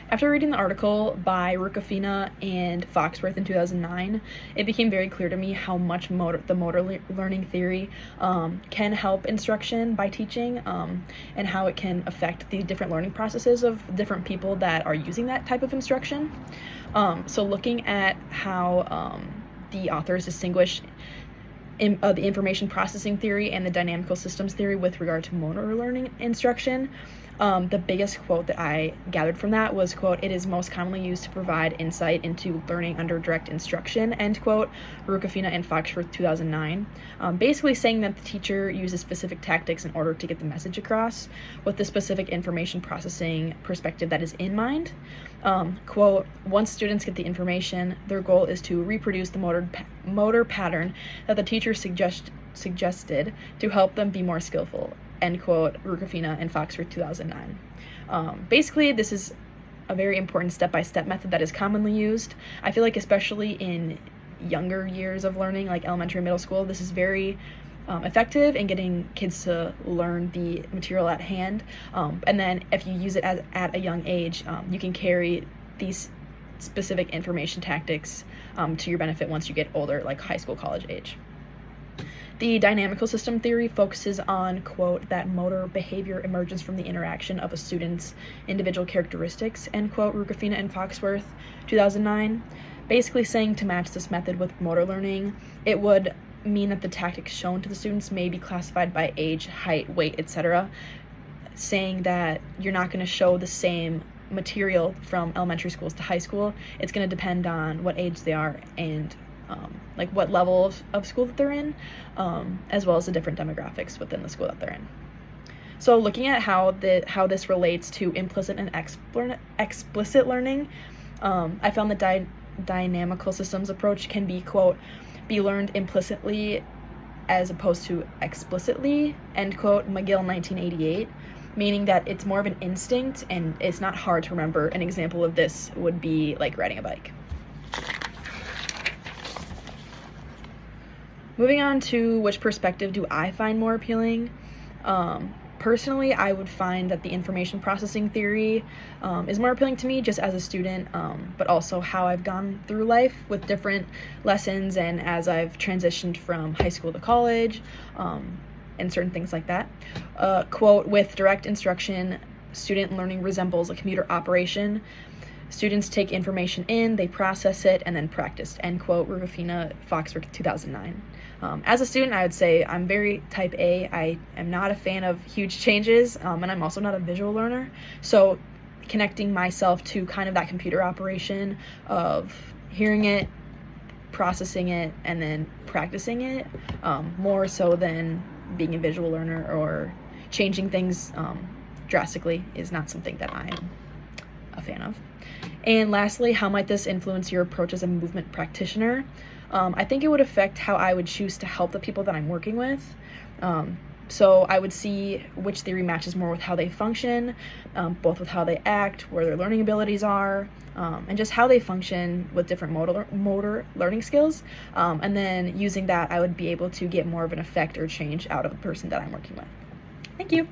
After reading the article by Rukafina and Foxworth in 2009, it became very clear to me how much the motor learning theory can help instruction by teaching, and how it can affect the different learning processes of different people that are using that type of instruction. So looking at how the authors distinguish the information processing theory and the dynamical systems theory with regard to motor learning instruction. The biggest quote that I gathered from that was, quote, "It is most commonly used to provide insight into learning under direct instruction," end quote, Rukafina and Foxworth 2009. Basically saying that the teacher uses specific tactics in order to get the message across with the specific information processing perspective that is in mind. Quote, "Once students get the information, their goal is to reproduce the motor pattern that the teacher suggested to help them be more skillful," end quote, Rukafina and Foxworth 2009. Basically, this is a very important step-by-step method that is commonly used. I feel like especially in younger years of learning, like elementary and middle school, this is very effective in getting kids to learn the material at hand. And then if you use it at a young age, you can carry these specific information tactics to your benefit once you get older, like high school, college age. The dynamical system theory focuses on, quote, "that motor behavior emerges from the interaction of a student's individual characteristics," end quote, Rukafina and Foxworth 2009. Basically saying to match this method with motor learning, it would mean that the tactics shown to the students may be classified by age, height, weight, etc., saying that you're not going to show the same material from elementary schools to high school. It's going to depend on what age they are and like what level of school that they're in, as well as the different demographics within the school that they're in. So looking at how this relates to implicit and explicit learning, I found the dynamical systems approach can be, quote, "be learned implicitly as opposed to explicitly," end quote, McGill 1988, meaning that it's more of an instinct and it's not hard to remember. An example of this would be like riding a bike. Moving on to which perspective do I find more appealing? Personally, I would find that the information processing theory is more appealing to me just as a student, but also how I've gone through life with different lessons and as I've transitioned from high school to college, and certain things like that. Quote, "With direct instruction, student learning resembles a computer operation. Students take information in, they process it, and then practice," end quote, Rukafina, Foxworth 2009. As a student, I would say I'm very type A. I am not a fan of huge changes, and I'm also not a visual learner. So connecting myself to kind of that computer operation of hearing it, processing it, and then practicing it, more so than being a visual learner or changing things drastically, is not something that I'm a fan of. And lastly, how might this influence your approach as a movement practitioner? I think it would affect how I would choose to help the people that I'm working with. So I would see which theory matches more with how they function, both with how they act, where their learning abilities are, and just how they function with different motor learning skills. And then using that, I would be able to get more of an effect or change out of the person that I'm working with. Thank you.